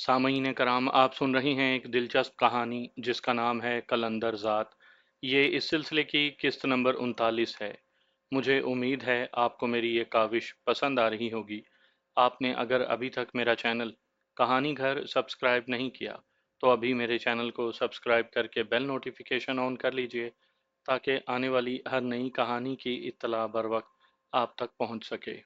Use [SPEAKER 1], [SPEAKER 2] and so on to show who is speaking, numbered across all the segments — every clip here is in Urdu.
[SPEAKER 1] سامعین کرام، آپ سن رہی ہیں ایک دلچسپ کہانی جس کا نام ہے قلندر ذات۔ یہ اس سلسلے کی قسط نمبر 39 ہے۔ مجھے امید ہے آپ کو میری یہ کاوش پسند آ رہی ہوگی۔ آپ نے اگر ابھی تک میرا چینل کہانی گھر سبسکرائب نہیں کیا تو ابھی میرے چینل کو سبسکرائب کر کے بیل نوٹیفیکیشن آن کر لیجئے تاکہ آنے والی ہر نئی کہانی کی اطلاع بر وقت آپ تک پہنچ سکے۔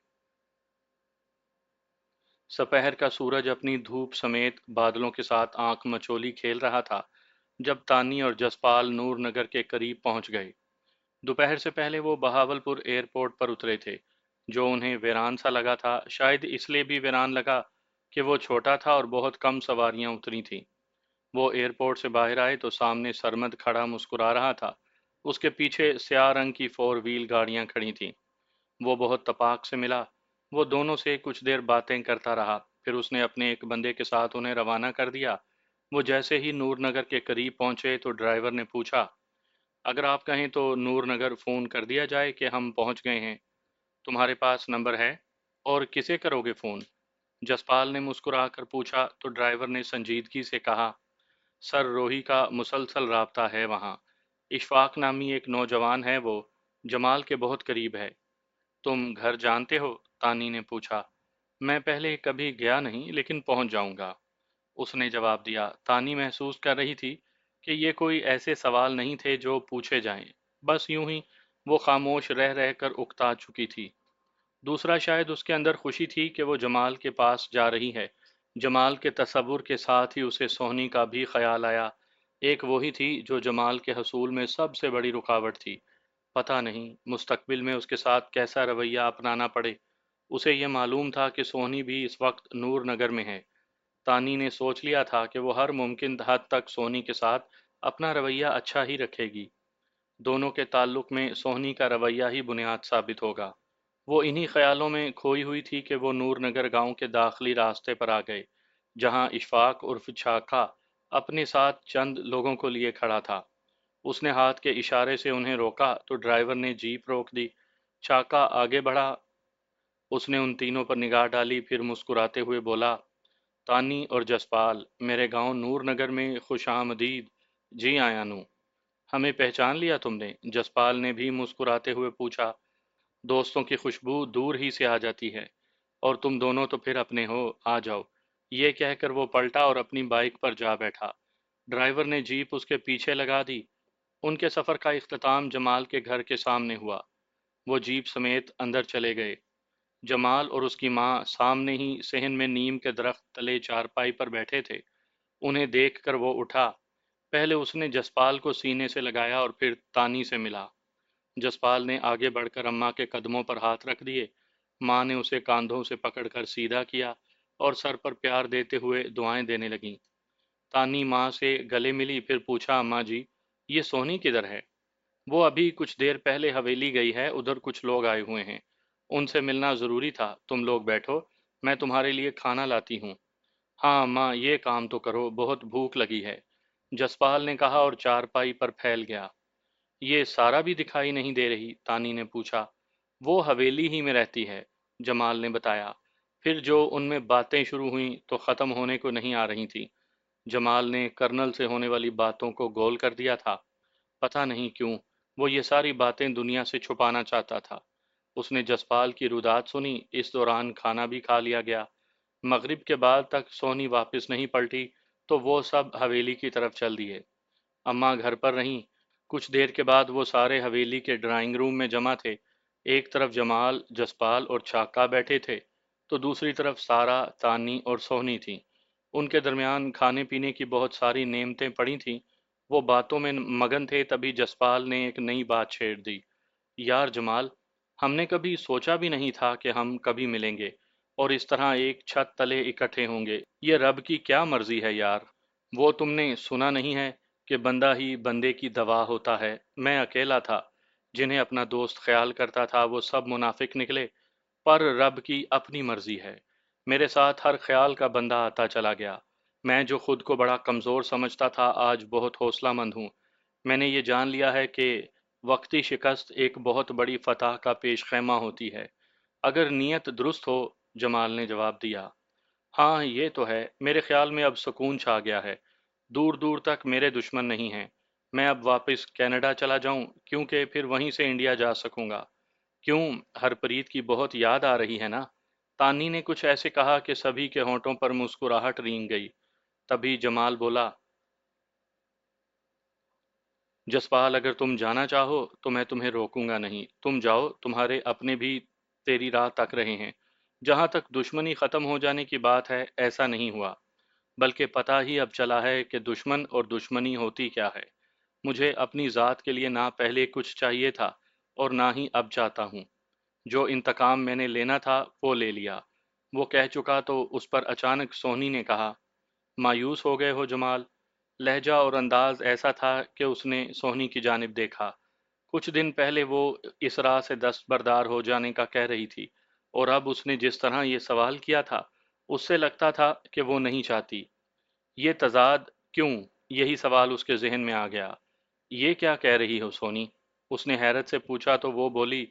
[SPEAKER 1] سپہر کا سورج اپنی دھوپ سمیت بادلوں کے ساتھ آنکھ مچولی کھیل رہا تھا جب تانی اور جسپال نور نگر کے قریب پہنچ گئے۔ دوپہر سے پہلے وہ بہاولپور ایئرپورٹ پر اترے تھے، جو انہیں ویران سا لگا تھا، شاید اس لیے بھی ویران لگا کہ وہ چھوٹا تھا اور بہت کم سواریاں اتری تھیں۔ وہ ایئرپورٹ سے باہر آئے تو سامنے سرمد کھڑا مسکرا رہا تھا۔ اس کے پیچھے سیاہ رنگ کی 4 وہیل گاڑیاں کھڑی تھیں۔ وہ بہت تپاک سے ملا۔ وہ دونوں سے کچھ دیر باتیں کرتا رہا، پھر اس نے اپنے ایک بندے کے ساتھ انہیں روانہ کر دیا۔ وہ جیسے ہی نور نگر کے قریب پہنچے تو ڈرائیور نے پوچھا، اگر آپ کہیں تو نور نگر فون کر دیا جائے کہ ہم پہنچ گئے ہیں۔ تمہارے پاس نمبر ہے؟ اور کسے کرو گے فون؟ جسپال نے مسکرا کر پوچھا تو ڈرائیور نے سنجیدگی سے کہا، سر روہی کا مسلسل رابطہ ہے وہاں۔ اشفاق نامی ایک نوجوان ہے، وہ جمال کے بہت قریب ہے۔ تم گھر جانتے ہو؟ تانی نے پوچھا۔ میں پہلے کبھی گیا نہیں لیکن پہنچ جاؤں گا، اس نے جواب دیا۔ تانی محسوس کر رہی تھی کہ یہ کوئی ایسے سوال نہیں تھے جو پوچھے جائیں، بس یوں ہی وہ خاموش رہ رہ کر اکتا چکی تھی۔ دوسرا شاید اس کے اندر خوشی تھی کہ وہ جمال کے پاس جا رہی ہے۔ جمال کے تصور کے ساتھ ہی اسے سونی کا بھی خیال آیا۔ ایک وہی تھی جو جمال کے حصول میں سب سے بڑی رکاوٹ تھی۔ پتہ نہیں مستقبل میں اس کے ساتھ کیسا رویہ اپنانا پڑے۔ اسے یہ معلوم تھا کہ سونی بھی اس وقت نور نگر میں ہے۔ تانی نے سوچ لیا تھا کہ وہ ہر ممکن حد تک سونی کے ساتھ اپنا رویہ اچھا ہی رکھے گی۔ دونوں کے تعلق میں سونی کا رویہ ہی بنیاد ثابت ہوگا۔ وہ انہی خیالوں میں کھوئی ہوئی تھی کہ وہ نور نگر گاؤں کے داخلی راستے پر آ گئے، جہاں اشفاق عرف چھاکا اپنے ساتھ چند لوگوں کو لیے کھڑا تھا۔ اس نے ہاتھ کے اشارے سے انہیں روکا تو ڈرائیور نے جیپ روک دی۔ چھاکا آگے بڑھا۔ اس نے ان تینوں پر نگاہ ڈالی، پھر مسکراتے ہوئے بولا، تانی اور جسپال، میرے گاؤں نور نگر میں خوش آمدید۔ جی آیا نو، ہمیں پہچان لیا تم نے؟ جسپال نے بھی مسکراتے ہوئے پوچھا۔ دوستوں کی خوشبو دور ہی سے آ جاتی ہے، اور تم دونوں تو پھر اپنے ہو، آ جاؤ۔ یہ کہہ کر وہ پلٹا اور اپنی بائک پر جا بیٹھا۔ ڈرائیور نے جیپ اس کے پیچھے لگا دی۔ ان کے سفر کا اختتام جمال کے گھر کے سامنے ہوا۔ وہ جیپ سمیت اندر چلے گئے۔ جمال اور اس کی ماں سامنے ہی صحن میں نیم کے درخت تلے چارپائی پر بیٹھے تھے۔ انہیں دیکھ کر وہ اٹھا۔ پہلے اس نے جسپال کو سینے سے لگایا اور پھر تانی سے ملا۔ جسپال نے آگے بڑھ کر اماں کے قدموں پر ہاتھ رکھ دیے۔ ماں نے اسے کاندھوں سے پکڑ کر سیدھا کیا اور سر پر پیار دیتے ہوئے دعائیں دینے لگیں۔ تانی ماں سے گلے ملی، پھر پوچھا، اماں جی، یہ سونی کدھر ہے؟ وہ ابھی کچھ دیر پہلے حویلی گئی ہے، ادھر کچھ لوگ آئے ہوئے ہیں، ان سے ملنا ضروری تھا۔ تم لوگ بیٹھو، میں تمہارے لیے کھانا لاتی ہوں۔ ہاں ماں، یہ کام تو کرو، بہت بھوک لگی ہے، جسپال نے کہا اور چارپائی پر پھیل گیا۔ یہ سارا بھی دکھائی نہیں دے رہی؟ تانی نے پوچھا۔ وہ حویلی ہی میں رہتی ہے، جمال نے بتایا۔ پھر جو ان میں باتیں شروع ہوئیں تو ختم ہونے کو نہیں آ رہی تھیں۔ جمال نے کرنل سے ہونے والی باتوں کو گول کر دیا تھا۔ پتہ نہیں کیوں وہ یہ ساری باتیں دنیا سے چھپانا چاہتا تھا۔ اس نے جسپال کی رودات سنی، اس دوران کھانا بھی کھا لیا گیا۔ مغرب کے بعد تک سونی واپس نہیں پلٹی تو وہ سب حویلی کی طرف چل دیے۔ اماں گھر پر رہیں۔ کچھ دیر کے بعد وہ سارے حویلی کے ڈرائنگ روم میں جمع تھے۔ ایک طرف جمال، جسپال اور چھاکا بیٹھے تھے تو دوسری طرف سارا، تانی اور سونی تھیں۔ ان کے درمیان کھانے پینے کی بہت ساری نعمتیں پڑی تھیں۔ وہ باتوں میں مگن تھے، تبھی جسپال نے ایک نئی بات چھیڑ دی۔ یار جمال، ہم نے کبھی سوچا بھی نہیں تھا کہ ہم کبھی ملیں گے اور اس طرح ایک چھت تلے اکٹھے ہوں گے۔ یہ رب کی کیا مرضی ہے یار۔ وہ تم نے سنا نہیں ہے کہ بندہ ہی بندے کی دوا ہوتا ہے؟ میں اکیلا تھا، جنہیں اپنا دوست خیال کرتا تھا وہ سب منافق نکلے، پر رب کی اپنی مرضی ہے۔ میرے ساتھ ہر خیال کا بندہ آتا چلا گیا۔ میں جو خود کو بڑا کمزور سمجھتا تھا، آج بہت حوصلہ مند ہوں۔ میں نے یہ جان لیا ہے کہ وقتی شکست ایک بہت بڑی فتح کا پیش خیمہ ہوتی ہے، اگر نیت درست ہو، جمال نے جواب دیا۔ ہاں یہ تو ہے، میرے خیال میں اب سکون چھا گیا ہے، دور دور تک میرے دشمن نہیں ہیں۔ میں اب واپس کینیڈا چلا جاؤں کیونکہ پھر وہیں سے انڈیا جا سکوں گا۔ کیوں؟ ہرپریت کی بہت یاد آ رہی ہے نا؟ تانی نے کچھ ایسے کہا کہ سبھی کے ہونٹوں پر مسکراہٹ رینگ گئی۔ تبھی جمال بولا، جسپال اگر تم جانا چاہو تو میں تمہیں روکوں گا نہیں، تم جاؤ، تمہارے اپنے بھی تیری راہ تک رہے ہیں۔ جہاں تک دشمنی ختم ہو جانے کی بات ہے، ایسا نہیں ہوا، بلکہ پتہ ہی اب چلا ہے کہ دشمن اور دشمنی ہوتی کیا ہے۔ مجھے اپنی ذات کے لیے نہ پہلے کچھ چاہیے تھا اور نہ ہی اب چاہتا ہوں۔ جو انتقام میں نے لینا تھا وہ لے لیا۔ وہ کہہ چکا تو اس پر اچانک سونی نے کہا، مایوس ہو گئے ہو جمال؟ لہجہ اور انداز ایسا تھا کہ اس نے سونی کی جانب دیکھا۔ کچھ دن پہلے وہ اس راہ سے دستبردار ہو جانے کا کہہ رہی تھی، اور اب اس نے جس طرح یہ سوال کیا تھا اس سے لگتا تھا کہ وہ نہیں چاہتی۔ یہ تضاد کیوں؟ یہی سوال اس کے ذہن میں آ گیا۔ یہ کیا کہہ رہی ہو سونی؟ اس نے حیرت سے پوچھا تو وہ بولی،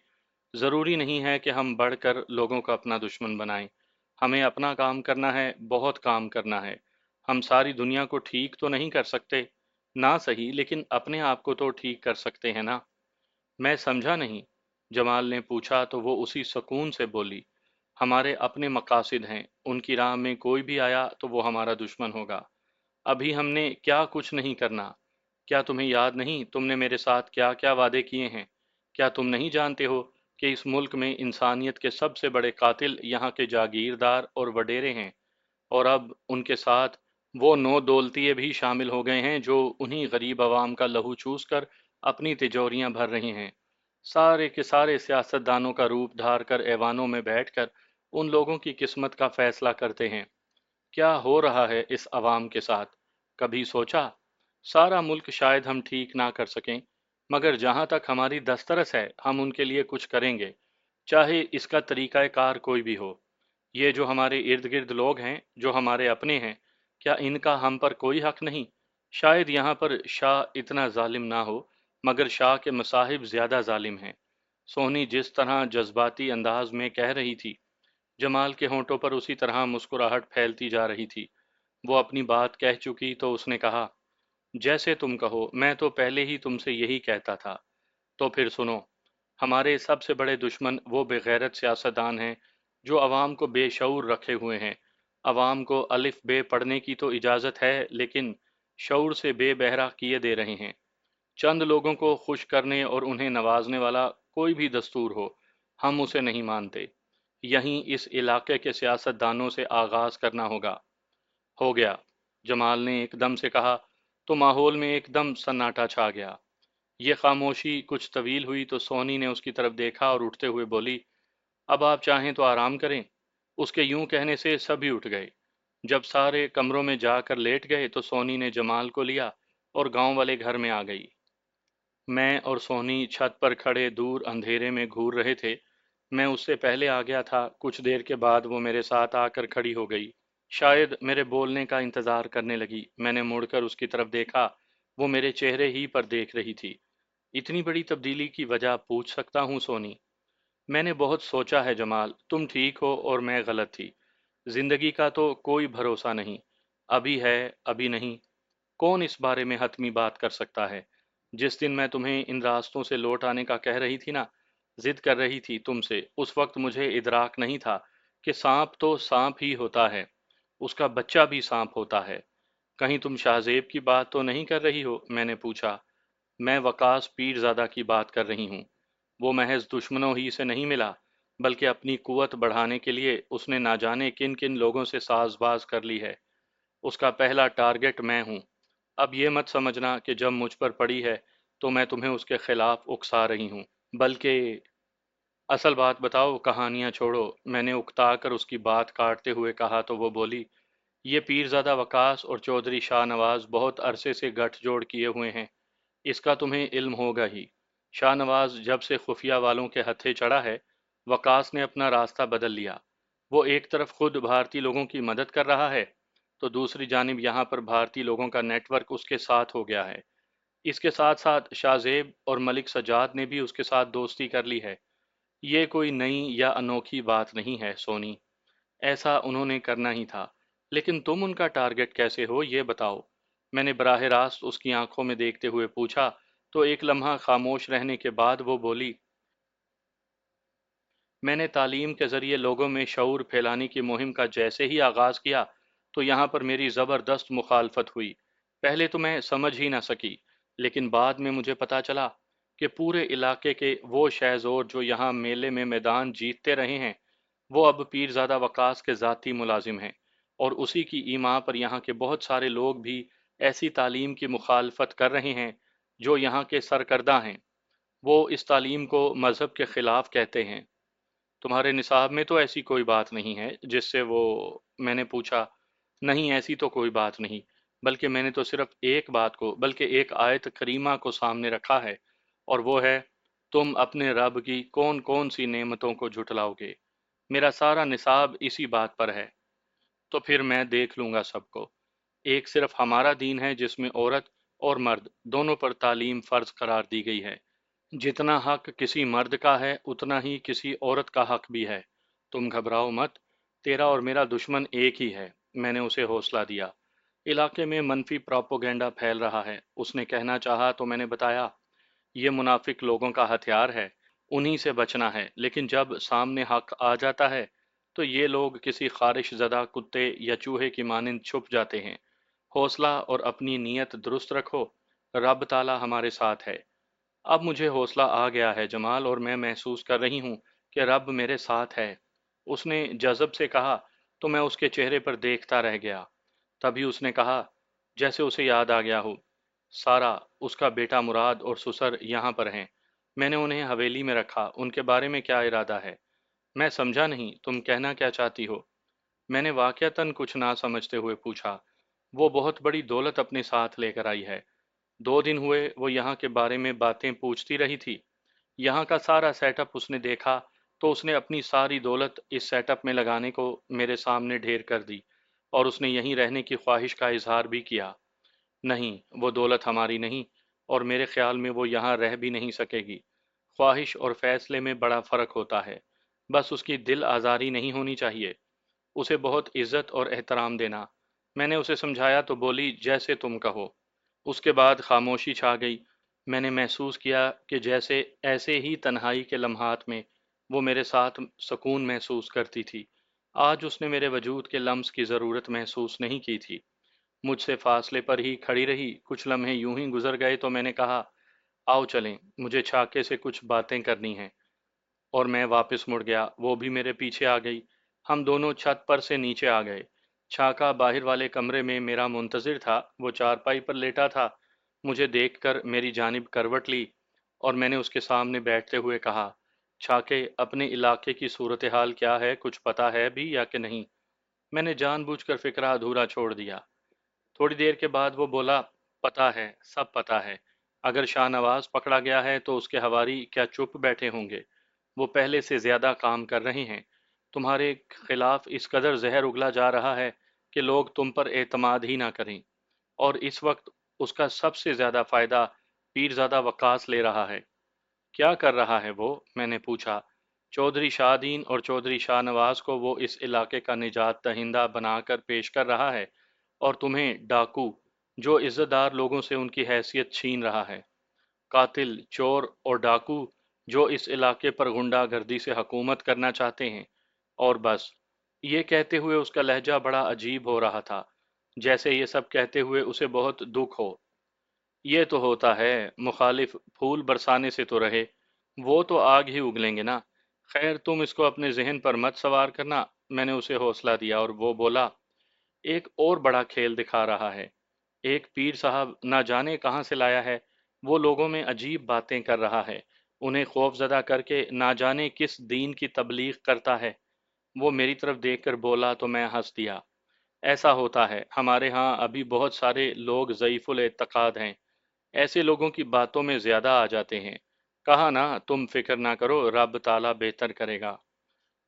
[SPEAKER 1] ضروری نہیں ہے کہ ہم بڑھ کر لوگوں کو اپنا دشمن بنائیں۔ ہمیں اپنا کام کرنا ہے، بہت کام کرنا ہے۔ ہم ساری دنیا کو ٹھیک تو نہیں کر سکتے، نہ صحیح، لیکن اپنے آپ کو تو ٹھیک کر سکتے ہیں نا؟ میں سمجھا نہیں، جمال نے پوچھا تو وہ اسی سکون سے بولی، ہمارے اپنے مقاصد ہیں، ان کی راہ میں کوئی بھی آیا تو وہ ہمارا دشمن ہوگا۔ ابھی ہم نے کیا کچھ نہیں کرنا؟ کیا تمہیں یاد نہیں تم نے میرے ساتھ کیا کیا وعدے کیے ہیں؟ کیا تم نہیں جانتے ہو کہ اس ملک میں انسانیت کے سب سے بڑے قاتل یہاں کے جاگیردار اور وڈیرے ہیں، اور اب ان کے ساتھ وہ نو دولتیے بھی شامل ہو گئے ہیں جو انہی غریب عوام کا لہو چوس کر اپنی تجوریاں بھر رہے ہیں۔ سارے کے سارے سیاست دانوں کا روپ دھار کر ایوانوں میں بیٹھ کر ان لوگوں کی قسمت کا فیصلہ کرتے ہیں۔ کیا ہو رہا ہے اس عوام کے ساتھ؟ کبھی سوچا؟ سارا ملک شاید ہم ٹھیک نہ کر سکیں، مگر جہاں تک ہماری دسترس ہے ہم ان کے لیے کچھ کریں گے، چاہے اس کا طریقہ کار کوئی بھی ہو۔ یہ جو ہمارے ارد گرد لوگ ہیں، جو ہمارے اپنے ہیں، کیا ان کا ہم پر کوئی حق نہیں؟ شاید یہاں پر شاہ اتنا ظالم نہ ہو، مگر شاہ کے مصاحب زیادہ ظالم ہیں۔ سونی جس طرح جذباتی انداز میں کہہ رہی تھی، جمال کے ہونٹوں پر اسی طرح مسکراہٹ پھیلتی جا رہی تھی۔ وہ اپنی بات کہہ چکی تو اس نے کہا، جیسے تم کہو، میں تو پہلے ہی تم سے یہی کہتا تھا۔ تو پھر سنو، ہمارے سب سے بڑے دشمن وہ بے غیرت سیاستدان ہیں جو عوام کو بے شعور رکھے ہوئے ہیں۔ عوام کو الف بے پڑھنے کی تو اجازت ہے، لیکن شعور سے بے بہرا کیے دے رہے ہیں۔ چند لوگوں کو خوش کرنے اور انہیں نوازنے والا کوئی بھی دستور ہو، ہم اسے نہیں مانتے۔ یہیں اس علاقے کے سیاست دانوں سے آغاز کرنا ہوگا۔ ہو گیا، جمال نے ایک دم سے کہا تو ماحول میں ایک دم سناٹا چھا گیا۔ یہ خاموشی کچھ طویل ہوئی تو سونی نے اس کی طرف دیکھا اور اٹھتے ہوئے بولی، اب آپ چاہیں تو آرام کریں۔ اس کے یوں کہنے سے سبھی اٹھ گئے۔ جب سارے کمروں میں جا کر لیٹ گئے تو سونی نے جمال کو لیا اور گاؤں والے گھر میں آ گئی۔ میں اور سونی چھت پر کھڑے دور اندھیرے میں گھور رہے تھے۔ میں اس سے پہلے آ گیا تھا، کچھ دیر کے بعد وہ میرے ساتھ آ کر کھڑی ہو گئی۔ شاید میرے بولنے کا انتظار کرنے لگی۔ میں نے مڑ کر اس کی طرف دیکھا، وہ میرے چہرے ہی پر دیکھ رہی تھی۔ اتنی بڑی تبدیلی کی وجہ پوچھ سکتا ہوں سونی؟ میں نے بہت سوچا ہے جمال، تم ٹھیک ہو اور میں غلط تھی۔ زندگی کا تو کوئی بھروسہ نہیں، ابھی ہے ابھی نہیں۔ کون اس بارے میں حتمی بات کر سکتا ہے؟ جس دن میں تمہیں ان راستوں سے لوٹ آنے کا کہہ رہی تھی نا، ضد کر رہی تھی تم سے، اس وقت مجھے ادراک نہیں تھا کہ سانپ تو سانپ ہی ہوتا ہے، اس کا بچہ بھی سانپ ہوتا ہے۔ کہیں تم شاہزیب کی بات تو نہیں کر رہی ہو؟ میں نے پوچھا۔ میں وقاص پیر زادہ کی بات کر رہی ہوں۔ وہ محض دشمنوں ہی سے نہیں ملا، بلکہ اپنی قوت بڑھانے کے لیے اس نے نہ جانے کن کن لوگوں سے ساز باز کر لی ہے۔ اس کا پہلا ٹارگٹ میں ہوں۔ اب یہ مت سمجھنا کہ جب مجھ پر پڑی ہے تو میں تمہیں اس کے خلاف اکسا رہی ہوں، بلکہ اصل بات بتاؤ، کہانیاں چھوڑو۔ میں نے اکتا کر اس کی بات کاٹتے ہوئے کہا تو وہ بولی، یہ پیرزادہ وقاص اور چودھری شاہ نواز بہت عرصے سے گٹھ جوڑ کیے ہوئے ہیں، اس کا تمہیں علم ہوگا ہی۔ شاہ نواز جب سے خفیہ والوں کے ہتھے چڑھا ہے، وقاص نے اپنا راستہ بدل لیا۔ وہ ایک طرف خود بھارتی لوگوں کی مدد کر رہا ہے، تو دوسری جانب یہاں پر بھارتی لوگوں کا نیٹ ورک اس کے ساتھ ہو گیا ہے۔ اس کے ساتھ ساتھ شاہ زیب اور ملک سجاد نے بھی اس کے ساتھ دوستی کر لی ہے۔ یہ کوئی نئی یا انوکھی بات نہیں ہے سونی۔ ایسا انہوں نے کرنا ہی تھا، لیکن تم ان کا ٹارگٹ کیسے ہو یہ بتاؤ؟ میں نے براہ راست اس کی آنکھوں میں دیکھتے ہوئے پوچھا، تو ایک لمحہ خاموش رہنے کے بعد وہ بولی، میں نے تعلیم کے ذریعے لوگوں میں شعور پھیلانے کی مہم کا جیسے ہی آغاز کیا تو یہاں پر میری زبردست مخالفت ہوئی۔ پہلے تو میں سمجھ ہی نہ سکی، لیکن بعد میں مجھے پتا چلا کہ پورے علاقے کے وہ شہزور جو یہاں میلے میں میدان جیتتے رہے ہیں، وہ اب پیرزادہ وقاص کے ذاتی ملازم ہیں، اور اسی کی ایما پر یہاں کے بہت سارے لوگ بھی ایسی تعلیم کی مخالفت کر رہے ہیں جو یہاں کے سرکردہ ہیں۔ وہ اس تعلیم کو مذہب کے خلاف کہتے ہیں۔ تمہارے نصاب میں تو ایسی کوئی بات نہیں ہے جس سے وہ؟ میں نے پوچھا۔ نہیں، ایسی تو کوئی بات نہیں، بلکہ میں نے تو صرف ایک بات کو، بلکہ ایک آیت کریمہ کو سامنے رکھا ہے، اور وہ ہے، تم اپنے رب کی کون کون سی نعمتوں کو جھٹلاؤ گے۔ میرا سارا نصاب اسی بات پر ہے۔ تو پھر میں دیکھ لوں گا سب کو۔ ایک صرف ہمارا دین ہے جس میں عورت اور مرد دونوں پر تعلیم فرض قرار دی گئی ہے۔ جتنا حق کسی مرد کا ہے اتنا ہی کسی عورت کا حق بھی ہے۔ تم گھبراؤ مت، تیرا اور میرا دشمن ایک ہی ہے۔ میں نے اسے حوصلہ دیا۔ علاقے میں منفی پراپوگنڈا پھیل رہا ہے، اس نے کہنا چاہا تو میں نے بتایا، یہ منافق لوگوں کا ہتھیار ہے، انہی سے بچنا ہے، لیکن جب سامنے حق آ جاتا ہے تو یہ لوگ کسی خارش زدہ کتے یا چوہے کی مانند چھپ جاتے ہیں۔ حوصلہ اور اپنی نیت درست رکھو، رب تعالی ہمارے ساتھ ہے۔ اب مجھے حوصلہ آ گیا ہے جمال، اور میں محسوس کر رہی ہوں کہ رب میرے ساتھ ہے۔ اس نے جذب سے کہا تو میں اس کے چہرے پر دیکھتا رہ گیا۔ تبھی اس نے کہا، جیسے اسے یاد آ گیا ہو، سارا، اس کا بیٹا مراد اور سسر یہاں پر ہیں۔ میں نے انہیں حویلی میں رکھا، ان کے بارے میں کیا ارادہ ہے؟ میں سمجھا نہیں، تم کہنا کیا چاہتی ہو؟ میں نے واقعتاً کچھ نہ سمجھتے ہوئے پوچھا۔ وہ بہت بڑی دولت اپنے ساتھ لے کر آئی ہے۔ 2 دن ہوئے وہ یہاں کے بارے میں باتیں پوچھتی رہی تھی۔ یہاں کا سارا سیٹ اپ اس نے دیکھا تو اس نے اپنی ساری دولت اس سیٹ اپ میں لگانے کو میرے سامنے ڈھیر کر دی، اور اس نے یہیں رہنے کی خواہش کا اظہار بھی کیا۔ نہیں، وہ دولت ہماری نہیں، اور میرے خیال میں وہ یہاں رہ بھی نہیں سکے گی۔ خواہش اور فیصلے میں بڑا فرق ہوتا ہے، بس اس کی دل آزاری نہیں ہونی چاہیے۔ اسے بہت عزت اور احترام دینا۔ میں نے اسے سمجھایا تو بولی، جیسے تم کہو۔ اس کے بعد خاموشی چھا گئی۔ میں نے محسوس کیا کہ جیسے ایسے ہی تنہائی کے لمحات میں وہ میرے ساتھ سکون محسوس کرتی تھی، آج اس نے میرے وجود کے لمس کی ضرورت محسوس نہیں کی تھی۔ مجھ سے فاصلے پر ہی کھڑی رہی، کچھ لمحے یوں ہی گزر گئے تو میں نے کہا، آؤ چلیں، مجھے چھاکے سے کچھ باتیں کرنی ہیں۔ اور میں واپس مڑ گیا، وہ بھی میرے پیچھے آ گئی۔ ہم دونوں چھت پر سے نیچے آ گئے۔ چھاکا باہر والے کمرے میں میرا منتظر تھا، وہ چارپائی پر لیٹا تھا۔ مجھے دیکھ کر میری جانب کروٹ لی، اور میں نے اس کے سامنے بیٹھتے ہوئے کہا، چھاکے، اپنے علاقے کی صورتحال کیا ہے، کچھ پتا ہے بھی یا کہ نہیں؟ میں نے جان بوجھ کر فکرہ ادھورا چھوڑ دیا۔ تھوڑی دیر کے بعد وہ بولا، پتا ہے، سب پتا ہے۔ اگر شاہ نواز پکڑا گیا ہے تو اس کے حواری کیا چپ بیٹھے ہوں گے؟ وہ پہلے سے زیادہ کام کر رہے ہیں۔ تمہارے خلاف اس قدر زہر اگلا جا رہا ہے کہ لوگ تم پر اعتماد ہی نہ کریں، اور اس وقت اس کا سب سے زیادہ فائدہ پیرزادہ وقاص لے رہا ہے۔ کیا کر رہا ہے وہ؟ میں نے پوچھا۔ چودھری شاہ دین اور چودھری شاہ نواز کو وہ اس علاقے کا نجات دہندہ بنا کر پیش کر رہا ہے، اور تمہیں ڈاکو، جو عزت دار لوگوں سے ان کی حیثیت چھین رہا ہے، قاتل، چور اور ڈاکو جو اس علاقے پر غنڈہ گردی سے حکومت کرنا چاہتے ہیں، اور بس۔ یہ کہتے ہوئے اس کا لہجہ بڑا عجیب ہو رہا تھا، جیسے یہ سب کہتے ہوئے اسے بہت دکھ ہو۔ یہ تو ہوتا ہے، مخالف پھول برسانے سے تو رہے، وہ تو آگ ہی اگلیں گے نا۔ خیر، تم اس کو اپنے ذہن پر مت سوار کرنا، میں نے اسے حوصلہ دیا، اور وہ بولا، ایک اور بڑا کھیل دکھا رہا ہے۔ ایک پیر صاحب نہ جانے کہاں سے لایا ہے، وہ لوگوں میں عجیب باتیں کر رہا ہے، انہیں خوف زدہ کر کے نہ جانے کس دین کی تبلیغ کرتا ہے۔ وہ میری طرف دیکھ کر بولا تو میں ہنس دیا۔ ایسا ہوتا ہے، ہمارے ہاں ابھی بہت سارے لوگ ضعیف الاعتقاد ہیں، ایسے لوگوں کی باتوں میں زیادہ آ جاتے ہیں۔ کہا نا، تم فکر نہ کرو، رب تعالیٰ بہتر کرے گا۔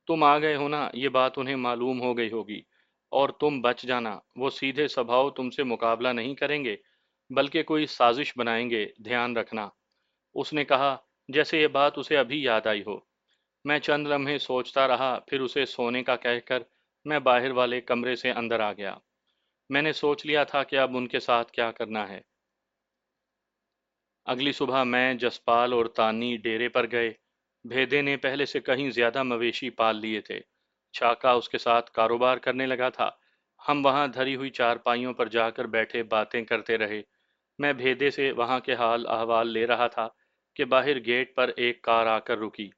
[SPEAKER 1] تم آ گئے ہو نا، یہ بات انہیں معلوم ہو گئی ہوگی، اور تم بچ جانا، وہ سیدھے سبھاؤ تم سے مقابلہ نہیں کریں گے، بلکہ کوئی سازش بنائیں گے، دھیان رکھنا۔ اس نے کہا جیسے یہ بات اسے ابھی یاد آئی ہو۔ میں چند لمحے سوچتا رہا، پھر اسے سونے کا کہہ کر میں باہر والے کمرے سے اندر آ گیا۔ میں نے سوچ لیا تھا کہ اب ان کے ساتھ کیا کرنا ہے۔ اگلی صبح میں، جسپال اور تانی ڈیرے پر گئے۔ بھیدے نے پہلے سے کہیں زیادہ مویشی پال لیے تھے۔ چھاکا اس کے ساتھ کاروبار کرنے لگا تھا۔ ہم وہاں دھری ہوئی چارپائیوں پر جا کر بیٹھے باتیں کرتے رہے۔ میں بھیدے سے وہاں کے حال احوال لے رہا تھا کہ باہر گیٹ پر ایک کار آ کر رکی۔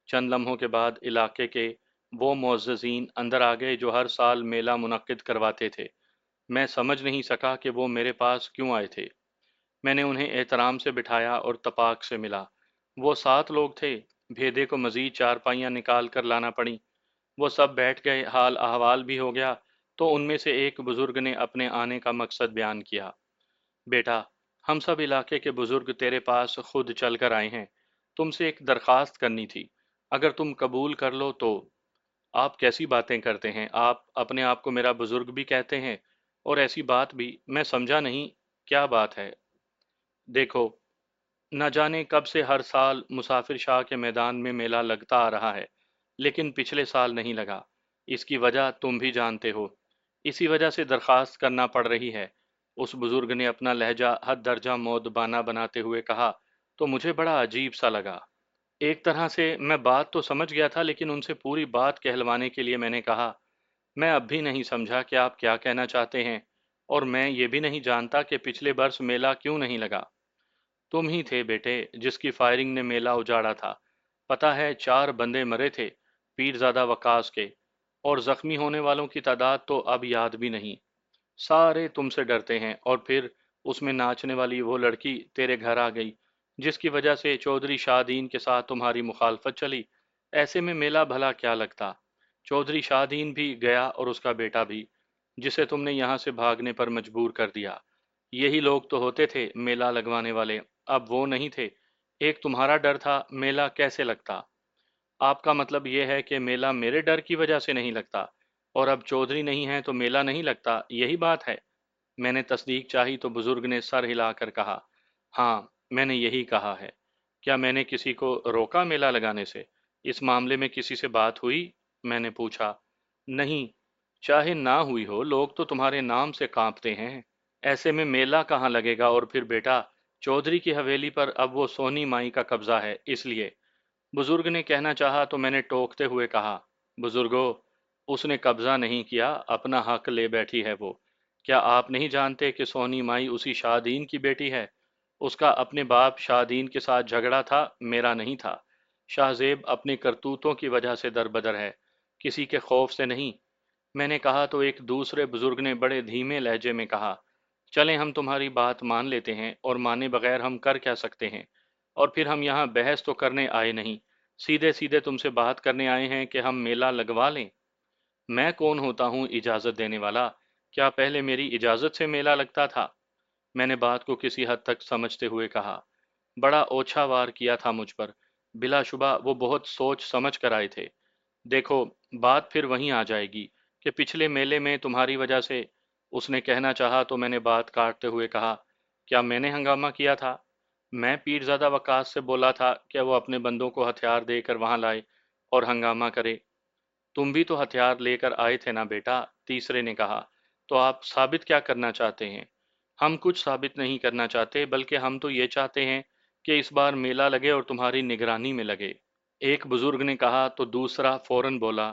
[SPEAKER 1] چند لمحوں کے بعد علاقے کے وہ معززین اندر آ گئے جو ہر سال میلہ منعقد کرواتے تھے۔ میں سمجھ نہیں سکا کہ وہ میرے پاس کیوں آئے تھے۔ میں نے انہیں احترام سے بٹھایا اور تپاک سے ملا۔ وہ 7 لوگ تھے۔ بھیدے کو مزید چارپائیاں نکال کر لانا پڑیں۔ وہ سب بیٹھ گئے، حال احوال بھی ہو گیا، تو ان میں سے ایک بزرگ نے اپنے آنے کا مقصد بیان کیا۔ بیٹا، ہم سب علاقے کے بزرگ تیرے پاس خود چل کر آئے ہیں۔ تم سے ایک درخواست کرنی تھی، اگر تم قبول کر لو تو۔ آپ کیسی باتیں کرتے ہیں؟ آپ اپنے آپ کو میرا بزرگ بھی کہتے ہیں، اور ایسی بات بھی؟ میں سمجھا نہیں، کیا بات ہے؟ دیکھو، نہ جانے کب سے ہر سال مسافر شاہ کے میدان میں میلہ لگتا آ رہا ہے، لیکن پچھلے سال نہیں لگا۔ اس کی وجہ تم بھی جانتے ہو۔ اسی وجہ سے درخواست کرنا پڑ رہی ہے۔ اس بزرگ نے اپنا لہجہ حد درجہ مودبانہ بناتے ہوئے کہا تو مجھے بڑا عجیب سا لگا۔ ایک طرح سے میں بات تو سمجھ گیا تھا، لیکن ان سے پوری بات کہلوانے کے لیے میں نے کہا، میں اب بھی نہیں سمجھا کہ آپ کیا کہنا چاہتے ہیں، اور میں یہ بھی نہیں جانتا کہ پچھلے برس میلہ کیوں نہیں لگا۔ تم ہی تھے بیٹے جس کی فائرنگ نے میلہ اجاڑا تھا۔ پتہ ہے 4 بندے مرے تھے پیرزادہ وقاص کے، اور زخمی ہونے والوں کی تعداد تو اب یاد بھی نہیں۔ سارے تم سے ڈرتے ہیں، اور پھر اس میں ناچنے والی وہ لڑکی تیرے گھر آ گئی، جس کی وجہ سے چودھری شاہدین کے ساتھ تمہاری مخالفت چلی۔ ایسے میں میلہ بھلا کیا لگتا؟ چودھری شاہدین بھی گیا اور اس کا بیٹا بھی، جسے تم نے یہاں سے بھاگنے پر مجبور کر دیا۔ یہی لوگ تو ہوتے تھے میلہ لگوانے والے، اب وہ نہیں تھے۔ ایک تمہارا ڈر تھا، میلہ کیسے لگتا؟ آپ کا مطلب یہ ہے کہ میلہ میرے ڈر کی وجہ سے نہیں لگتا، اور اب چودھری نہیں ہے تو میلہ نہیں لگتا، یہی بات ہے؟ میں نے تصدیق چاہی تو بزرگ نے سر ہلا کر کہا، ہاں، میں نے یہی کہا ہے۔ کیا میں نے کسی کو روکا میلہ لگانے سے؟ اس معاملے میں کسی سے بات ہوئی؟ میں نے پوچھا۔ نہیں، چاہے نہ ہوئی ہو، لوگ تو تمہارے نام سے کانپتے ہیں۔ ایسے میں میلہ کہاں لگے گا؟ اور پھر بیٹا، چودھری کی حویلی پر اب وہ سونی مائی کا قبضہ ہے، اس لیے۔ بزرگ نے کہنا چاہا تو میں نے ٹوکتے ہوئے کہا، بزرگو، اس نے قبضہ نہیں کیا، اپنا حق لے بیٹھی ہے وہ۔ کیا آپ نہیں جانتے کہ سونی مائی اسی شاہدین کی بیٹی ہے؟ اس کا اپنے باپ شاہدین کے ساتھ جھگڑا تھا، میرا نہیں تھا۔ شاہ زیب اپنے کرتوتوں کی وجہ سے دربدر ہے، کسی کے خوف سے نہیں۔ میں نے کہا تو ایک دوسرے بزرگ نے بڑے دھیمے لہجے میں کہا، چلیں ہم تمہاری بات مان لیتے ہیں، اور مانے بغیر ہم کر کیا سکتے ہیں؟ اور پھر ہم یہاں بحث تو کرنے آئے نہیں، سیدھے سیدھے تم سے بات کرنے آئے ہیں کہ ہم میلہ لگوا لیں۔ میں کون ہوتا ہوں اجازت دینے والا؟ کیا پہلے میری اجازت سے میلہ لگتا تھا؟ میں نے بات کو کسی حد تک سمجھتے ہوئے کہا، بڑا اوچھا وار کیا تھا مجھ پر، بلا شبہ وہ بہت سوچ سمجھ کر آئے تھے۔ دیکھو، بات پھر وہیں آ جائے گی کہ پچھلے میلے میں تمہاری وجہ سے۔ اس نے کہنا چاہا تو میں نے بات کاٹتے ہوئے کہا، کیا میں نے ہنگامہ کیا تھا؟ میں پیرزادہ وقاص سے بولا تھا کہ وہ اپنے بندوں کو ہتھیار دے کر وہاں لائے اور ہنگامہ کرے۔ تم بھی تو ہتھیار لے کر آئے تھے نا بیٹا، تیسرے نے کہا۔ تو آپ ثابت کیا کرنا چاہتے ہیں؟ ہم کچھ ثابت نہیں کرنا چاہتے، بلکہ ہم تو یہ چاہتے ہیں کہ اس بار میلہ لگے اور تمہاری نگرانی میں لگے۔ ایک بزرگ نے کہا تو دوسرا فوراً بولا،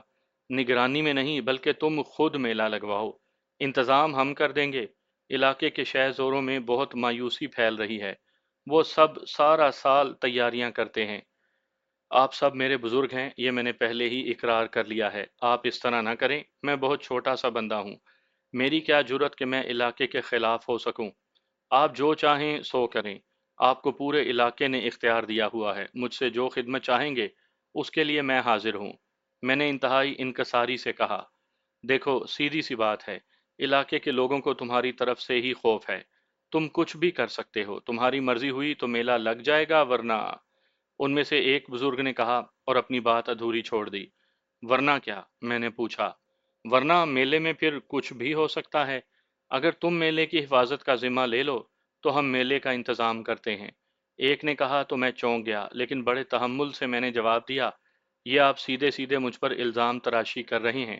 [SPEAKER 1] نگرانی میں نہیں بلکہ تم خود میلہ لگواؤ، انتظام ہم کر دیں گے۔ علاقے کے شہ زوروں میں بہت مایوسی پھیل رہی ہے، وہ سب سارا سال تیاریاں کرتے ہیں۔ آپ سب میرے بزرگ ہیں، یہ میں نے پہلے ہی اقرار کر لیا ہے، آپ اس طرح نہ کریں، میں بہت چھوٹا سا بندہ ہوں، میری کیا جرت کہ میں علاقے کے خلاف ہو سکوں۔ آپ جو چاہیں سو کریں، آپ کو پورے علاقے نے اختیار دیا ہوا ہے، مجھ سے جو خدمت چاہیں گے اس کے لیے میں حاضر ہوں۔ میں نے انتہائی انکساری سے کہا، دیکھو سیدھی سی بات ہے، علاقے کے لوگوں کو تمہاری طرف سے ہی خوف ہے، تم کچھ بھی کر سکتے ہو، تمہاری مرضی ہوئی تو میلہ لگ جائے گا، ورنہ۔ ان میں سے ایک بزرگ نے کہا اور اپنی بات ادھوری چھوڑ دی۔ ورنہ کیا؟ میں نے پوچھا۔ ورنہ میلے میں پھر کچھ بھی ہو سکتا ہے۔ اگر تم میلے کی حفاظت کا ذمہ لے لو تو ہم میلے کا انتظام کرتے ہیں۔ ایک نے کہا تو میں چونک گیا، لیکن بڑے تحمل سے میں نے جواب دیا، یہ آپ سیدھے سیدھے مجھ پر الزام تراشی کر رہے ہیں،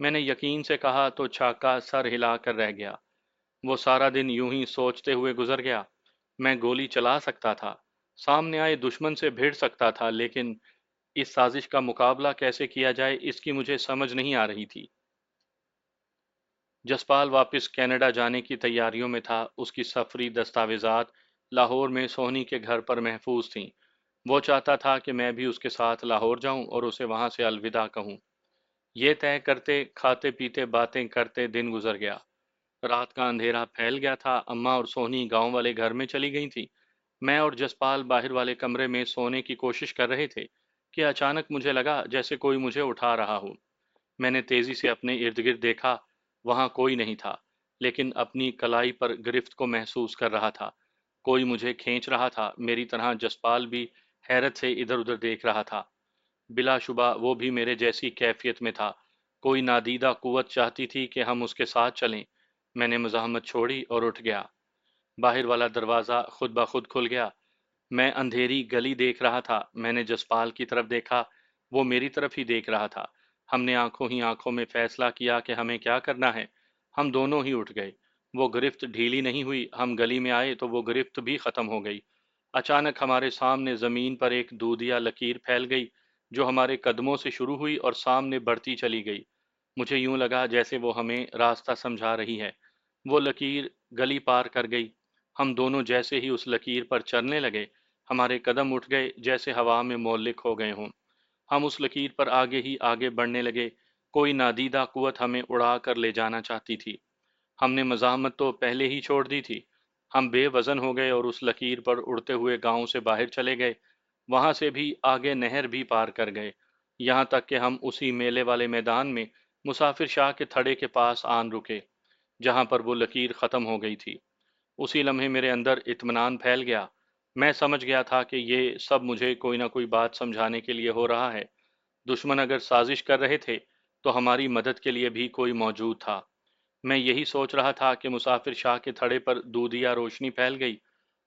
[SPEAKER 1] میں نے یقین سے کہا تو چھاکا سر ہلا کر رہ گیا۔ وہ سارا دن یوں ہی سوچتے ہوئے گزر گیا۔ میں گولی چلا سکتا تھا، سامنے آئے دشمن سے بھیڑ سکتا تھا، لیکن اس سازش کا مقابلہ کیسے کیا جائے اس کی مجھے سمجھ نہیں آ رہی تھی۔ جسپال واپس کینیڈا جانے کی تیاریوں میں تھا۔ اس کی سفری دستاویزات لاہور میں سونی کے گھر پر محفوظ تھیں۔ وہ چاہتا تھا کہ میں بھی اس کے ساتھ لاہور جاؤں اور اسے وہاں سے الوداع کہوں۔ یہ طے کرتے، کھاتے پیتے، باتیں کرتے دن گزر گیا۔ رات کا اندھیرا پھیل گیا تھا۔ اماں اور سونی گاؤں والے گھر میں چلی گئی تھی۔ میں اور جسپال باہر والے کمرے میں سونے کی کوشش کر رہے تھے کہ اچانک مجھے لگا جیسے کوئی مجھے اٹھا رہا ہو۔ میں نے تیزی سے اپنے ارد گرد دیکھا، وہاں کوئی نہیں تھا، لیکن اپنی کلائی پر گرفت کو محسوس کر رہا تھا۔ کوئی مجھے کھینچ رہا تھا۔ میری طرح جسپال بھی حیرت سے ادھر ادھر دیکھ رہا تھا۔ بلا شبہ وہ بھی میرے جیسی کیفیت میں تھا۔ کوئی نادیدہ قوت چاہتی تھی کہ ہم اس کے ساتھ چلیں۔ میں نے مزاحمت چھوڑی اور اٹھ گیا۔ باہر والا دروازہ خود بخود کھل گیا۔ میں اندھیری گلی دیکھ رہا تھا۔ میں نے جسپال کی طرف دیکھا، وہ میری طرف ہی دیکھ رہا تھا۔ ہم نے آنکھوں ہی آنکھوں میں فیصلہ کیا کہ ہمیں کیا کرنا ہے۔ ہم دونوں ہی اٹھ گئے۔ وہ گرفت ڈھیلی نہیں ہوئی۔ ہم گلی میں آئے تو وہ گرفت بھی ختم ہو گئی۔ اچانک ہمارے سامنے زمین پر ایک دودھیا لکیر پھیل گئی جو ہمارے قدموں سے شروع ہوئی اور سامنے بڑھتی چلی گئی۔ مجھے یوں لگا جیسے وہ ہمیں راستہ سمجھا رہی ہے۔ وہ لکیر گلی پار کر گئی۔ ہم دونوں جیسے ہی اس لکیر پر چلنے لگے، ہمارے قدم اٹھ گئے جیسے ہوا میں معلق ہو گئے ہوں۔ ہم اس لکیر پر آگے ہی آگے بڑھنے لگے۔ کوئی نادیدہ قوت ہمیں اڑا کر لے جانا چاہتی تھی۔ ہم نے مزاحمت تو پہلے ہی چھوڑ دی تھی۔ ہم بے وزن ہو گئے اور اس لکیر پر اڑتے ہوئے گاؤں سے باہر چلے گئے۔ وہاں سے بھی آگے نہر بھی پار کر گئے، یہاں تک کہ ہم اسی میلے والے میدان میں مسافر شاہ کے تھڑے کے پاس آن رکے جہاں پر وہ لکیر ختم ہو گئی تھی۔ اسی لمحے میرے اندر اطمینان پھیل گیا۔ میں سمجھ گیا تھا کہ یہ سب مجھے کوئی نہ کوئی بات سمجھانے کے لیے ہو رہا ہے۔ دشمن اگر سازش کر رہے تھے تو ہماری مدد کے لیے بھی کوئی موجود تھا۔ میں یہی سوچ رہا تھا کہ مسافر شاہ کے تھڑے پر دودھیا روشنی پھیل گئی۔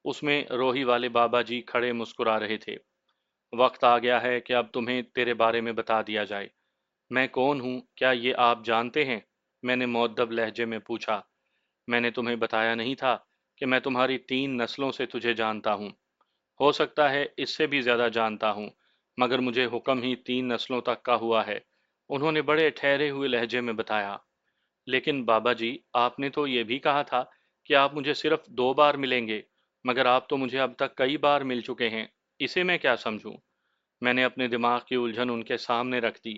[SPEAKER 1] اس میں روہی والے بابا جی کھڑے مسکرا رہے تھے۔ وقت آ گیا ہے کہ اب تمہیں تیرے بارے میں بتا دیا جائے۔ میں کون ہوں کیا یہ آپ جانتے ہیں؟ میں نے مؤدب لہجے میں پوچھا۔ میں نے تمہیں بتایا نہیں تھا کہ میں تمہاری 3 نسلوں سے تجھے جانتا ہوں؟ ہو سکتا ہے اس سے بھی زیادہ جانتا ہوں، مگر مجھے حکم ہی 3 نسلوں تک کا ہوا ہے، انہوں نے بڑے ٹھہرے ہوئے لہجے میں بتایا۔ لیکن بابا جی، آپ نے تو یہ بھی کہا تھا کہ آپ مجھے صرف 2 بار ملیں گے، مگر آپ تو مجھے اب تک کئی بار مل چکے ہیں، اسے میں کیا سمجھوں؟ میں نے اپنے دماغ کی الجھن ان کے سامنے رکھ دی۔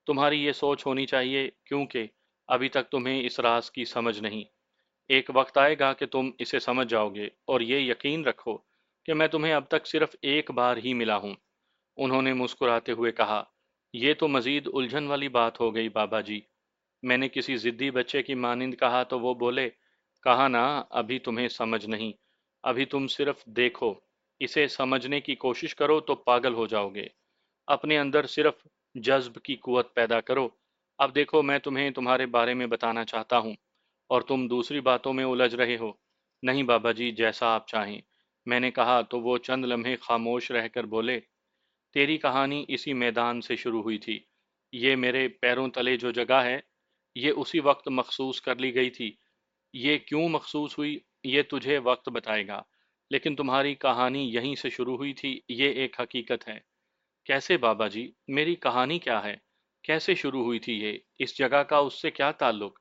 [SPEAKER 1] تمہاری یہ سوچ ہونی چاہیے کیونکہ ابھی تک تمہیں اس راز کی سمجھ نہیں۔ ایک وقت آئے گا کہ تم اسے سمجھ جاؤ گے، اور یہ یقین رکھو کہ میں تمہیں اب تک صرف ایک بار ہی ملا ہوں۔ انہوں نے مسکراتے ہوئے کہا، یہ تو مزید الجھن والی بات ہو گئی بابا جی۔ میں نے کسی ضدی بچے کی مانند کہا تو وہ بولے، کہا نا ابھی تمہیں سمجھ نہیں، ابھی تم صرف دیکھو، اسے سمجھنے کی کوشش کرو تو پاگل ہو جاؤ گے۔ اپنے اندر صرف جذب کی قوت پیدا کرو۔ اب دیکھو میں تمہیں تمہارے بارے میں بتانا چاہتا ہوں اور تم دوسری باتوں میں الجھ رہے ہو۔ نہیں بابا جی، جیسا آپ چاہیں، میں نے کہا تو وہ چند لمحے خاموش رہ کر بولے، تیری کہانی اسی میدان سے شروع ہوئی تھی۔ یہ میرے پیروں تلے جو جگہ ہے، یہ اسی وقت مخصوص کر لی گئی تھی۔ یہ کیوں مخصوص ہوئی یہ تجھے وقت بتائے گا، لیکن تمہاری کہانی یہیں سے شروع ہوئی تھی، یہ ایک حقیقت ہے۔ کیسے بابا جی؟ میری کہانی کیا ہے؟ کیسے شروع ہوئی تھی یہ؟ اس جگہ کا اس سے کیا تعلق؟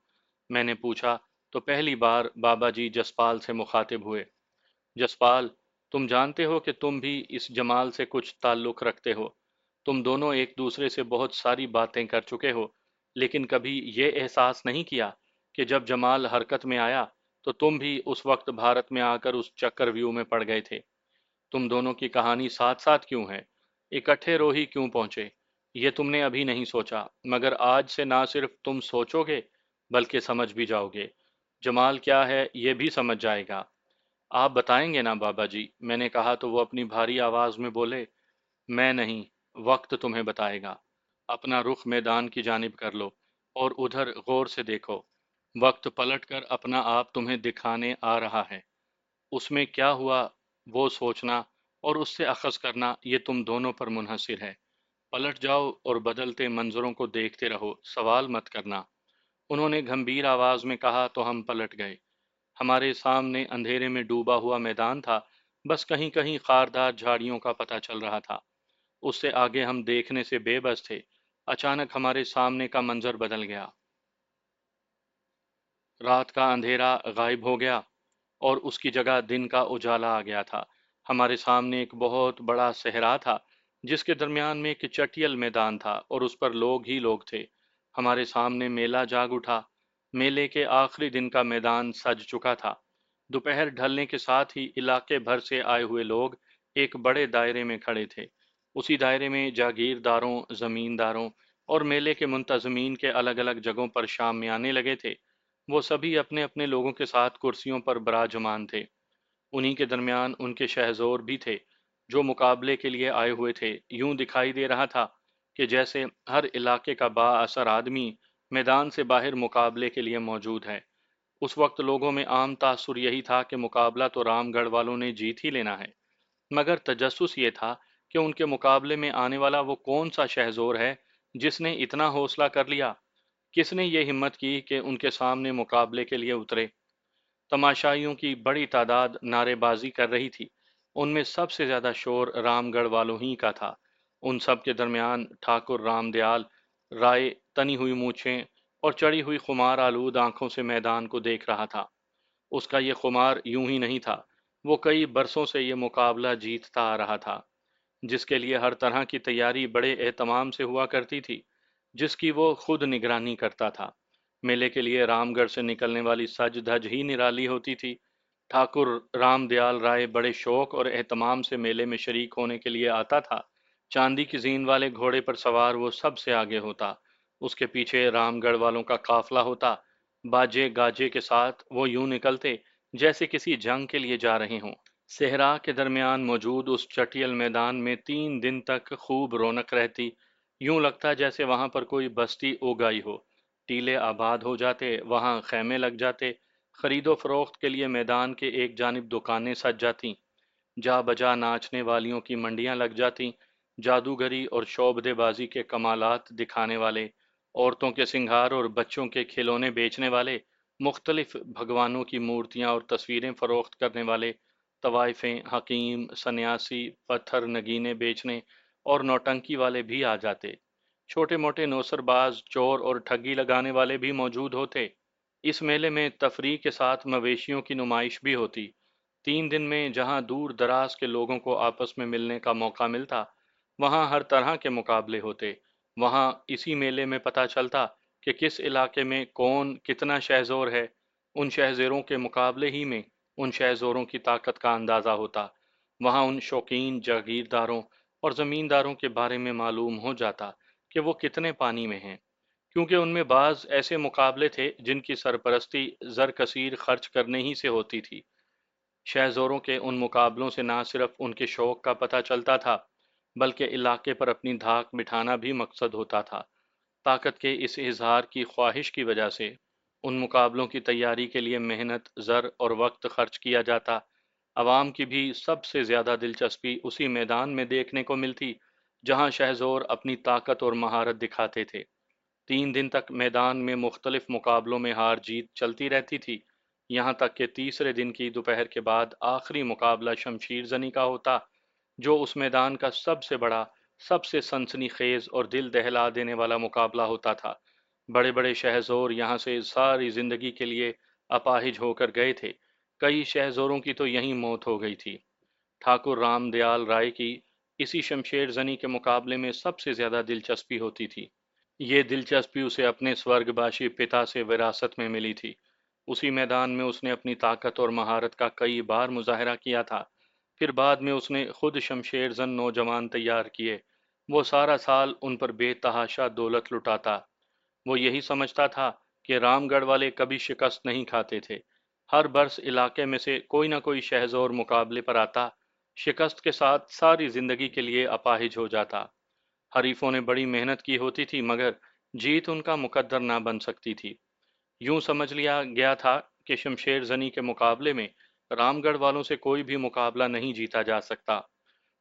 [SPEAKER 1] میں نے پوچھا تو پہلی بار بابا جی جسپال سے مخاطب ہوئے۔ جسپال، تم جانتے ہو کہ تم بھی اس جمال سے کچھ تعلق رکھتے ہو۔ تم دونوں ایک دوسرے سے بہت ساری باتیں کر چکے ہو، لیکن کبھی یہ احساس نہیں کیا کہ جب جمال حرکت میں آیا تو تم بھی اس وقت بھارت میں آ کر اس چکر ویو میں پڑ گئے تھے۔ تم دونوں کی کہانی ساتھ ساتھ کیوں ہے؟ اکٹھے روہی کیوں پہنچے؟ یہ تم نے ابھی نہیں سوچا، مگر آج سے نہ صرف تم سوچو گے بلکہ سمجھ بھی جاؤ گے۔ جمال کیا ہے یہ بھی سمجھ جائے گا۔ آپ بتائیں گے نا بابا جی؟ میں نے کہا تو وہ اپنی بھاری آواز میں بولے، میں نہیں، وقت تمہیں بتائے گا۔ اپنا رخ میدان کی جانب کر لو اور ادھر غور سے دیکھو۔ وقت پلٹ کر اپنا آپ تمہیں دکھانے آ رہا ہے۔ اس میں کیا ہوا وہ سوچنا اور اس سے اخذ کرنا یہ تم دونوں پر منحصر ہے۔ پلٹ جاؤ اور بدلتے منظروں کو دیکھتے رہو، سوال مت کرنا، انہوں نے گھمبیر آواز میں کہا تو ہم پلٹ گئے۔ ہمارے سامنے اندھیرے میں ڈوبا ہوا میدان تھا، بس کہیں کہیں خاردار جھاڑیوں کا پتہ چل رہا تھا۔ اس سے آگے ہم دیکھنے سے بے بس تھے۔ اچانک ہمارے سامنے کا منظر بدل گیا۔ رات کا اندھیرا غائب ہو گیا اور اس کی جگہ دن کا اجالا آ گیا تھا۔ ہمارے سامنے ایک بہت بڑا صحرا تھا جس کے درمیان میں ایک چٹیل میدان تھا اور اس پر لوگ ہی لوگ تھے۔ ہمارے سامنے میلہ جاگ اٹھا۔ میلے کے آخری دن کا میدان سج چکا تھا۔ دوپہر ڈھلنے کے ساتھ ہی علاقے بھر سے آئے ہوئے لوگ ایک بڑے دائرے میں کھڑے تھے۔ اسی دائرے میں جاگیرداروں، زمینداروں اور میلے کے منتظمین کے الگ الگ جگہوں پر شامیانے لگے تھے۔ وہ سبھی اپنے اپنے لوگوں کے ساتھ کرسیوں پر براجمان تھے۔ انہی کے درمیان ان کے شہزور بھی تھے جو مقابلے کے لیے آئے ہوئے تھے۔ یوں دکھائی دے رہا تھا کہ جیسے ہر علاقے کا با اثر آدمی میدان سے باہر مقابلے کے لیے موجود ہے۔ اس وقت لوگوں میں عام تاثر یہی تھا کہ مقابلہ تو رام گڑھ والوں نے جیت ہی لینا ہے، مگر تجسس یہ تھا کہ ان کے مقابلے میں آنے والا وہ کون سا شہزور ہے جس نے اتنا حوصلہ کر لیا، کس نے یہ ہمت کی کہ ان کے سامنے مقابلے کے لیے اترے۔ تماشائیوں کی بڑی تعداد نعرے بازی کر رہی تھی۔ ان میں سب سے زیادہ شور رام گڑھ والوں ہی کا تھا۔ ان سب کے درمیان ٹھاکر رام دیال رائے تنی ہوئی مونچھیں اور چڑی ہوئی خمار آلود آنکھوں سے میدان کو دیکھ رہا تھا۔ اس کا یہ خمار یوں ہی نہیں تھا، وہ کئی برسوں سے یہ مقابلہ جیتتا آ رہا تھا، جس کے لیے ہر طرح کی تیاری بڑے اہتمام سے ہوا کرتی تھی، جس کی وہ خود نگرانی کرتا تھا۔ میلے کے لیے رام گڑھ سے نکلنے والی سج دھج ہی نرالی ہوتی تھی۔ ٹھاکر رام دیال رائے بڑے شوق اور اہتمام سے میلے میں شریک ہونے کے لیے آتا تھا۔ چاندی کی زین والے گھوڑے پر سوار وہ سب سے آگے ہوتا، اس کے پیچھے رام گڑھ والوں کا قافلہ ہوتا۔ باجے گاجے کے ساتھ وہ یوں نکلتے جیسے کسی جنگ کے لیے جا رہے ہوں۔ صحرا کے درمیان موجود اس چٹیل میدان میں 3 دن تک خوب رونق رہتی، یوں لگتا جیسے وہاں پر کوئی بستی اگائی ہو۔ ٹیلے آباد ہو جاتے، وہاں خیمے لگ جاتے، خرید و فروخت کے لیے میدان کے ایک جانب دکانیں سج جاتی، جا بجا ناچنے والیوں کی منڈیاں لگ جاتی، جادوگری اور شعبدے بازی کے کمالات دکھانے والے، عورتوں کے سنگھار اور بچوں کے کھلونے بیچنے والے، مختلف بھگوانوں کی مورتیاں اور تصویریں فروخت کرنے والے، طوائفیں، حکیم، سنیاسی، پتھر نگینے بیچنے اور نوٹنکی والے بھی آ جاتے۔ چھوٹے موٹے نوسر باز، چور اور ٹھگی لگانے والے بھی موجود ہوتے۔ اس میلے میں تفریح کے ساتھ مویشیوں کی نمائش بھی ہوتی۔ 3 دن میں جہاں دور دراز کے لوگوں کو آپس میں ملنے کا موقع ملتا، وہاں ہر طرح کے مقابلے ہوتے۔ وہاں اسی میلے میں پتہ چلتا کہ کس علاقے میں کون کتنا شہزور ہے۔ ان شہزوروں کے مقابلے ہی میں ان شہزوروں کی طاقت کا اندازہ ہوتا۔ وہاں ان شوقین جاگیرداروں اور زمینداروں کے بارے میں معلوم ہو جاتا کہ وہ کتنے پانی میں ہیں، کیونکہ ان میں بعض ایسے مقابلے تھے جن کی سرپرستی زر کثیر خرچ کرنے ہی سے ہوتی تھی۔ شہزوروں کے ان مقابلوں سے نہ صرف ان کے شوق کا پتہ چلتا تھا، بلکہ علاقے پر اپنی دھاک بٹھانا بھی مقصد ہوتا تھا۔ طاقت کے اس اظہار کی خواہش کی وجہ سے ان مقابلوں کی تیاری کے لیے محنت، زر اور وقت خرچ کیا جاتا۔ عوام کی بھی سب سے زیادہ دلچسپی اسی میدان میں دیکھنے کو ملتی جہاں شہزور اپنی طاقت اور مہارت دکھاتے تھے۔ 3 دن تک میدان میں مختلف مقابلوں میں ہار جیت چلتی رہتی تھی، یہاں تک کہ تیسرے دن کی دوپہر کے بعد آخری مقابلہ شمشیر زنی کا ہوتا، جو اس میدان کا سب سے بڑا، سب سے سنسنی خیز اور دل دہلا دینے والا مقابلہ ہوتا تھا۔ بڑے بڑے شہزور یہاں سے ساری زندگی کے لیے اپاہج ہو کر گئے تھے۔ کئی شہزوروں کی تو یہیں موت ہو گئی تھی۔ ٹھاکر رام دیال رائے کی اسی شمشیر زنی کے مقابلے میں سب سے زیادہ دلچسپی ہوتی تھی۔ یہ دلچسپی اسے اپنے سورگ باشی پتا سے وراثت میں ملی تھی۔ اسی میدان میں اس نے اپنی طاقت اور مہارت کا کئی بار مظاہرہ کیا تھا۔ پھر بعد میں اس نے خود شمشیر زن نوجوان تیار کیے۔ وہ سارا سال ان پر بے تحاشا دولت لٹاتا۔ وہ یہی سمجھتا تھا کہ رام گڑھ والے کبھی شکست نہیں کھاتے تھے۔ ہر برس علاقے میں سے کوئی نہ کوئی شہزور مقابلے پر آتا، شکست کے ساتھ ساری زندگی کے لیے اپاہج ہو جاتا۔ حریفوں نے بڑی محنت کی ہوتی تھی مگر جیت ان کا مقدر نہ بن سکتی تھی۔ یوں سمجھ لیا گیا تھا کہ شمشیر زنی کے مقابلے میں رام گڑھ والوں سے کوئی بھی مقابلہ نہیں جیتا جا سکتا۔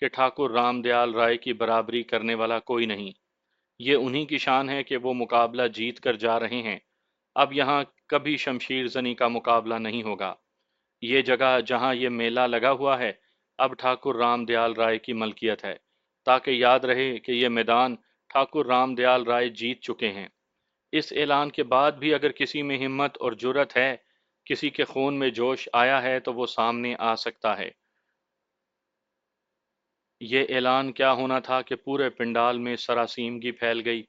[SPEAKER 1] کہ ٹھاکر رام دیال رائے کی برابری کرنے والا کوئی نہیں۔ یہ انہی کی شان ہے کہ وہ مقابلہ جیت کر جا رہے ہیں۔ اب یہاں کبھی شمشیر زنی کا مقابلہ نہیں ہوگا۔ یہ جگہ جہاں یہ میلہ لگا ہوا ہے اب ٹھاکر رام دیال رائے کی ملکیت ہے، تاکہ یاد رہے کہ یہ میدان ٹھاکر رام دیال رائے جیت چکے ہیں۔ اس اعلان کے بعد بھی اگر کسی میں ہمت اور جرت ہے، کسی کے خون میں جوش آیا ہے تو وہ سامنے آ سکتا ہے۔ یہ اعلان کیا ہونا تھا کہ پورے پنڈال میں سراسیمگی پھیل گئی۔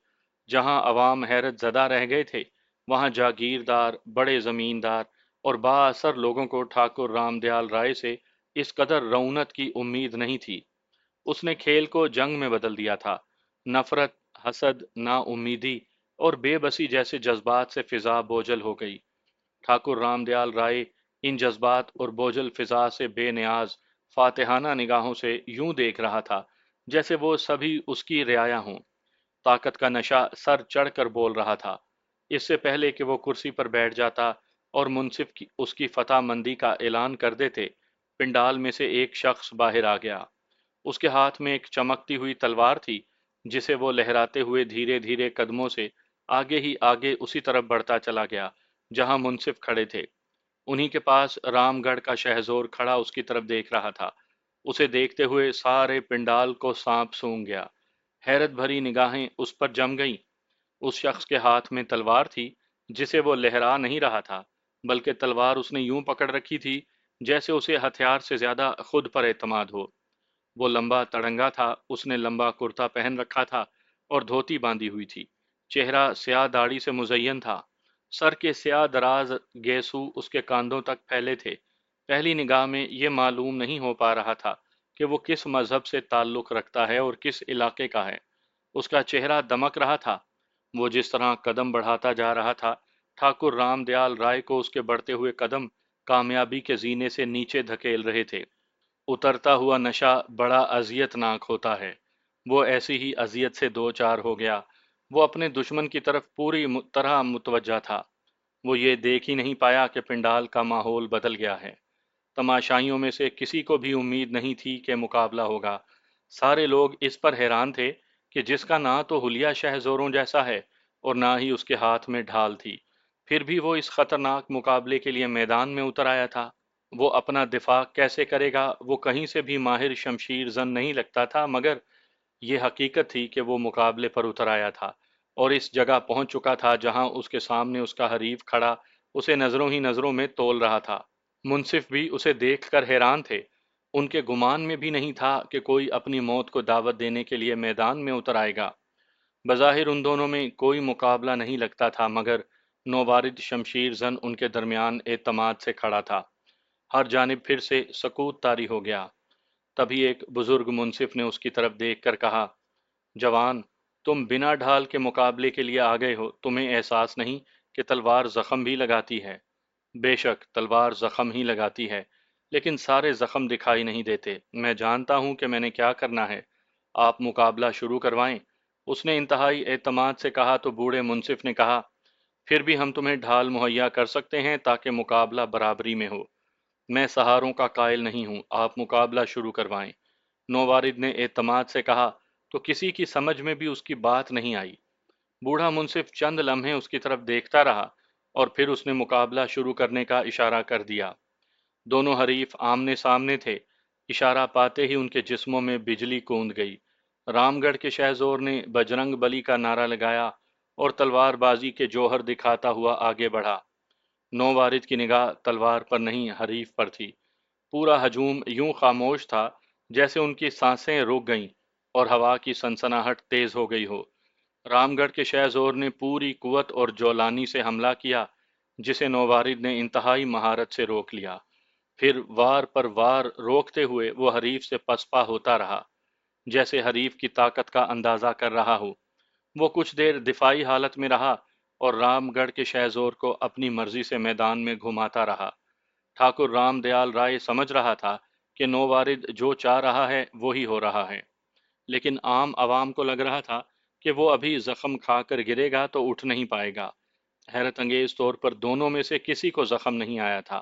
[SPEAKER 1] جہاں عوام حیرت زدہ رہ گئے تھے، وہاں جاگیردار، بڑے زمیندار اور با اثر لوگوں کو ٹھاکر رام دیال رائے سے اس قدر رونت کی امید نہیں تھی۔ اس نے کھیل کو جنگ میں بدل دیا تھا۔ نفرت، حسد، نا امیدی اور بے بسی جیسے جذبات سے فضا بوجھل ہو گئی۔ ٹھاکر رام دیال رائے ان جذبات اور بوجھل فضا سے بے نیاز فاتحانہ نگاہوں سے یوں دیکھ رہا تھا جیسے وہ سبھی اس کی رعایا ہوں۔ طاقت کا نشہ سر چڑھ کر بول رہا تھا۔ اس سے پہلے کہ وہ کرسی پر بیٹھ جاتا اور منصف اس کی فتح مندی کا اعلان کر دیتے، پنڈال میں سے ایک شخص باہر آ گیا۔ اس کے ہاتھ میں ایک چمکتی ہوئی تلوار تھی، جسے وہ لہراتے ہوئے دھیرے دھیرے قدموں سے آگے ہی آگے اسی طرف بڑھتا چلا گیا جہاں منصف کھڑے تھے۔ انہی کے پاس رام گڑھ کا شہزور کھڑا اس کی طرف دیکھ رہا تھا۔ اسے دیکھتے ہوئے سارے پنڈال کو سانپ سونگھ گیا۔ حیرت بھری نگاہیں اس پر جم گئیں۔ اس شخص کے ہاتھ میں تلوار تھی جسے وہ لہرا نہیں رہا تھا، بلکہ تلوار اس نے یوں پکڑ رکھی تھی جیسے اسے ہتھیار سے زیادہ خود پر اعتماد ہو۔ وہ لمبا تڑنگا تھا، اس نے لمبا کرتا پہن رکھا تھا اور دھوتی باندھی ہوئی تھی۔ چہرہ سیاہ داڑھی سے مزین تھا۔ سر کے سیاہ دراز گیسو اس کے کاندھوں تک پھیلے تھے۔ پہلی نگاہ میں یہ معلوم نہیں ہو پا رہا تھا کہ وہ کس مذہب سے تعلق رکھتا ہے اور کس علاقے کا ہے۔ اس کا چہرہ دمک رہا تھا۔ وہ جس طرح قدم بڑھاتا جا رہا تھا، ٹھاکر رام دیال رائے کو اس کے بڑھتے ہوئے قدم کامیابی کے زینے سے نیچے دھکیل رہے تھے۔ اترتا ہوا نشہ بڑا اذیت ناک ہوتا ہے۔ وہ ایسی ہی اذیت سے دو چار ہو گیا۔ وہ اپنے دشمن کی طرف پوری طرح متوجہ تھا۔ وہ یہ دیکھ ہی نہیں پایا کہ پنڈال کا ماحول بدل گیا ہے۔ تماشائیوں میں سے کسی کو بھی امید نہیں تھی کہ مقابلہ ہوگا۔ سارے لوگ اس پر حیران تھے کہ جس کا نہ تو حلیہ شہ زوروں جیسا ہے اور نہ ہی اس کے ہاتھ میں ڈھال تھی، پھر بھی وہ اس خطرناک مقابلے کے لیے میدان میں اتر آیا تھا۔ وہ اپنا دفاع کیسے کرے گا؟ وہ کہیں سے بھی ماہر شمشیر زن نہیں لگتا تھا، مگر یہ حقیقت تھی کہ وہ مقابلے پر اتر آیا تھا اور اس جگہ پہنچ چکا تھا جہاں اس کے سامنے اس کا حریف کھڑا اسے نظروں ہی نظروں میں تول رہا تھا۔ منصف بھی اسے دیکھ کر حیران تھے۔ ان کے گمان میں بھی نہیں تھا کہ کوئی اپنی موت کو دعوت دینے کے لیے میدان میں اتر آئے گا۔ بظاہر ان دونوں میں کوئی مقابلہ نہیں لگتا تھا، مگر نوبارد شمشیر زن ان کے درمیان اعتماد سے کھڑا تھا۔ ہر جانب پھر سے سکوت طاری ہو گیا۔ تبھی ایک بزرگ منصف نے اس کی طرف دیکھ کر کہا، جوان، تم بنا ڈھال کے مقابلے کے لیے آ گئے ہو، تمہیں احساس نہیں کہ تلوار زخم بھی لگاتی ہے؟ بے شک تلوار زخم ہی لگاتی ہے، لیکن سارے زخم دکھائی نہیں دیتے۔ میں جانتا ہوں کہ میں نے کیا کرنا ہے۔ آپ مقابلہ شروع کروائیں۔ اس نے انتہائی اعتماد سے کہا تو بوڑھے منصف نے کہا، پھر بھی ہم تمہیں ڈھال مہیا کر سکتے ہیں تاکہ مقابلہ برابری میں ہو۔ میں سہاروں کا قائل نہیں ہوں، آپ مقابلہ شروع کروائیں۔ نووارد نے اعتماد سے کہا تو کسی کی سمجھ میں بھی اس کی بات نہیں آئی۔ بوڑھا منصف چند لمحے اس کی طرف دیکھتا رہا اور پھر اس نے مقابلہ شروع کرنے کا اشارہ کر دیا۔ دونوں حریف آمنے سامنے تھے۔ اشارہ پاتے ہی ان کے جسموں میں بجلی کوند گئی۔ رام گڑھ کے شہزور نے بجرنگ بلی کا نعرہ لگایا اور تلوار بازی کے جوہر دکھاتا ہوا آگے بڑھا۔ نووارد کی نگاہ تلوار پر نہیں، حریف پر تھی۔ پورا ہجوم یوں خاموش تھا جیسے ان کی سانسیں رک گئیں اور ہوا کی سنسناہٹ تیز ہو گئی ہو۔ رام گڑھ کے شہزور نے پوری قوت اور جولانی سے حملہ کیا، جسے نووارد نے انتہائی مہارت سے روک لیا۔ پھر وار پر وار روکتے ہوئے وہ حریف سے پسپا ہوتا رہا، جیسے حریف کی طاقت کا اندازہ کر رہا ہو۔ وہ کچھ دیر دفاعی حالت میں رہا اور رام گڑھ کے شہزور کو اپنی مرضی سے میدان میں گھماتا رہا۔ ٹھاکر رام دیال رائے سمجھ رہا تھا کہ نووارد جو چاہ رہا ہے وہی ہو رہا ہے، لیکن عام عوام کو لگ رہا تھا کہ وہ ابھی زخم کھا کر گرے گا تو اٹھ نہیں پائے گا۔ حیرت انگیز طور پر دونوں میں سے کسی کو زخم نہیں آیا تھا۔